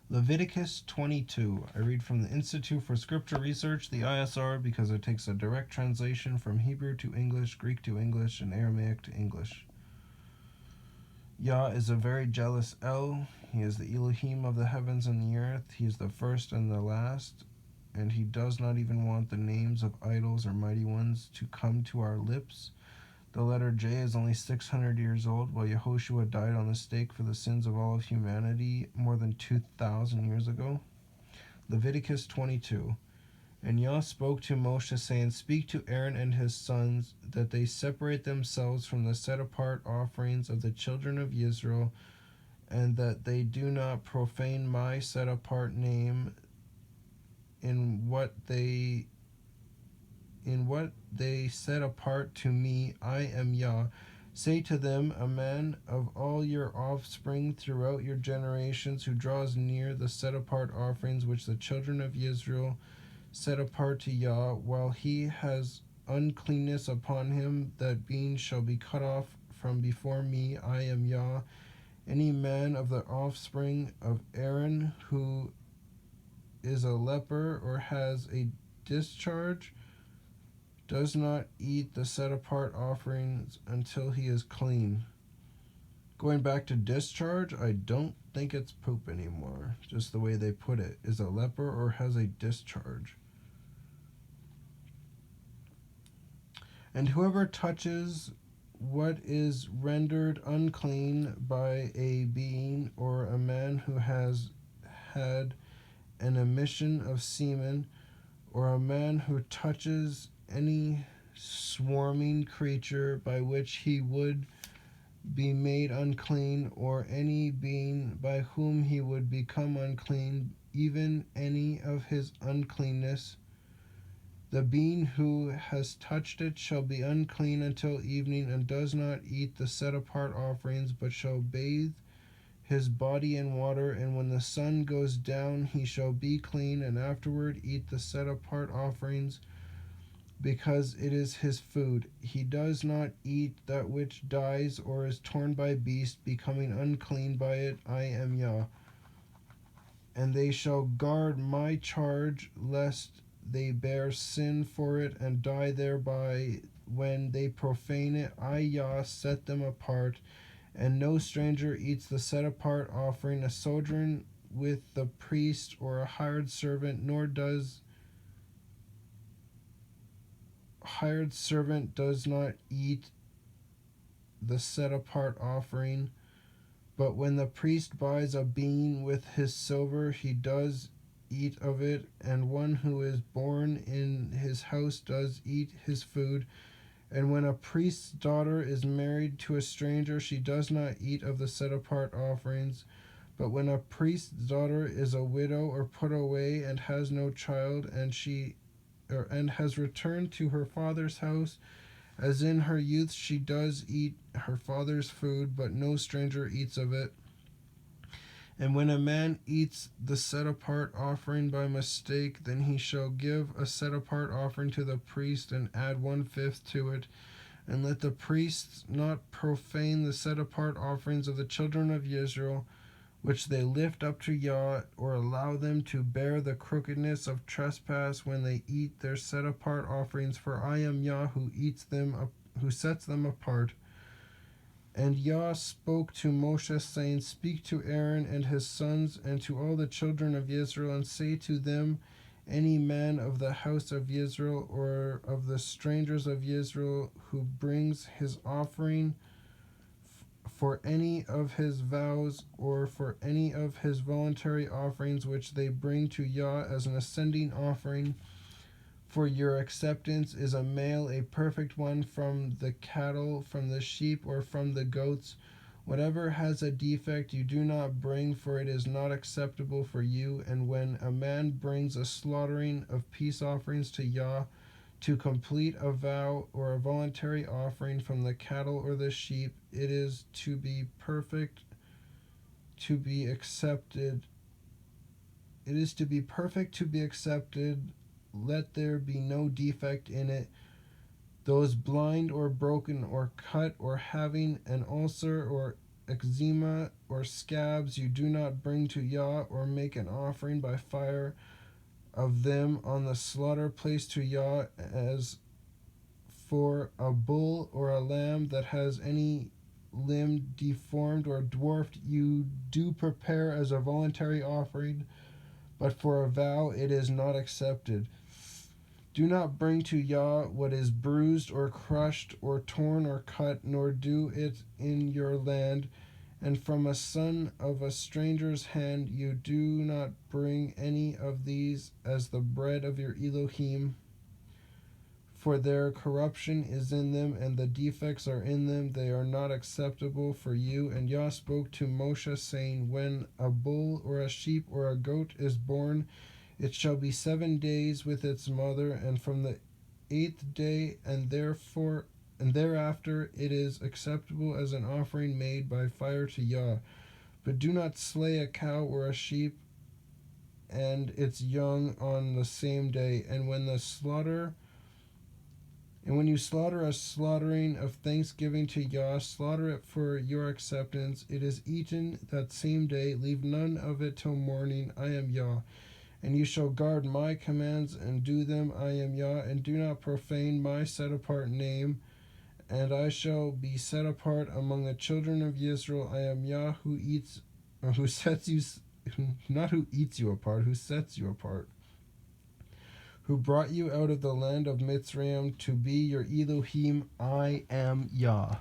Leviticus 22. I read from the Institute for Scripture Research, the ISR, because it takes a direct translation from Hebrew to English, Greek to English, and Aramaic to English. Yah is a very jealous El. He is the Elohim of the heavens and the earth. He is the first and the last, and he does not even want the names of idols or mighty ones to come to our lips. The letter J is only 600 years old, while Yehoshua died on the stake for the sins of all of humanity more than 2,000 years ago. Leviticus 22. And Yah spoke to Moshe, saying, Speak to Aaron and his sons, that they separate themselves from the set-apart offerings of the children of Israel, and that they do not profane my set-apart name in what they set apart to me. I am Yah. Say to them, a man of all your offspring throughout your generations who draws near the set-apart offerings which the children of Israel set apart to Yah, while he has uncleanness upon him, that being shall be cut off from before me. I am Yah. Any man of the offspring of Aaron who is a leper or has a discharge does not eat the set-apart offerings until he is clean. Going back to discharge, I don't think it's poop anymore, just the way they put it. Is a leper or has a discharge. And whoever touches what is rendered unclean by a being or a man who has had an emission of semen, or a man who touches any swarming creature by which he would be made unclean, or any being by whom he would become unclean, even any of his uncleanness, the being who has touched it shall be unclean until evening, and does not eat the set-apart offerings, but shall bathe his body in water, and when the sun goes down he shall be clean, and afterward eat the set-apart offerings, because it is his food. He does not eat that which dies or is torn by beast, becoming unclean by it. I am Yah. And they shall guard my charge, lest they bear sin for it and die thereby when they profane it. I, Yah, set them apart. And no stranger eats the set-apart offering, a sojourner with the priest or a hired servant, nor does hired servant does not eat the set-apart offering. But when the priest buys a bean with his silver, he does eat of it, and one who is born in his house does eat his food. And when a priest's daughter is married to a stranger, she does not eat of the set-apart offerings. But when a priest's daughter is a widow or put away and has no child, and has returned to her father's house, as in her youth, she does eat her father's food, but no stranger eats of it. And when a man eats the set-apart offering by mistake, then he shall give a set-apart offering to the priest and add 1/5 to it. And let the priests not profane the set-apart offerings of the children of Israel, which they lift up to Yah, or allow them to bear the crookedness of trespass when they eat their set-apart offerings. For I am Yah who sets them apart. And Yah spoke to Moshe, saying, Speak to Aaron and his sons, and to all the children of Israel, and say to them, Any man of the house of Israel, or of the strangers of Israel, who brings his offering for any of his vows, or for any of his voluntary offerings which they bring to Yah as an ascending offering, for your acceptance, is a male, a perfect one, from the cattle, from the sheep, or from the goats. Whatever has a defect you do not bring, for it is not acceptable for you. And when a man brings a slaughtering of peace offerings to Yah, to complete a vow or a voluntary offering from the cattle or the sheep, it is to be perfect, to be accepted. It is to be perfect, to be accepted. Let there be no defect in it. Those blind or broken or cut or having an ulcer or eczema, or scabs you do not bring to Yah, or make an offering by fire of them on the slaughter place to Yah. As for a bull or a lamb that has any limb deformed or dwarfed, you do prepare as a voluntary offering, but for a vow it is not accepted. Do not bring to Yah what is bruised or crushed or torn or cut, nor do it in your land. And from a son of a stranger's hand you do not bring any of these as the bread of your Elohim, for their corruption is in them, and the defects are in them. They are not acceptable for you. And Yah spoke to Moshe, saying, When a bull or a sheep or a goat is born, it shall be 7 days with its mother, and from the 8th day and thereafter it is acceptable as an offering made by fire to Yah. But do not slay a cow or a sheep and its young on the same day. And when you slaughter a slaughtering of thanksgiving to Yah, slaughter it for your acceptance. It is eaten that same day. Leave none of it till morning. I am Yah. And you shall guard my commands and do them. I am Yah. And do not profane my set apart name. And I shall be set apart among the children of Israel. I am Yah, who sets you, not who eats you apart, who sets you apart, who brought you out of the land of Mitzrayim to be your Elohim. I am Yah.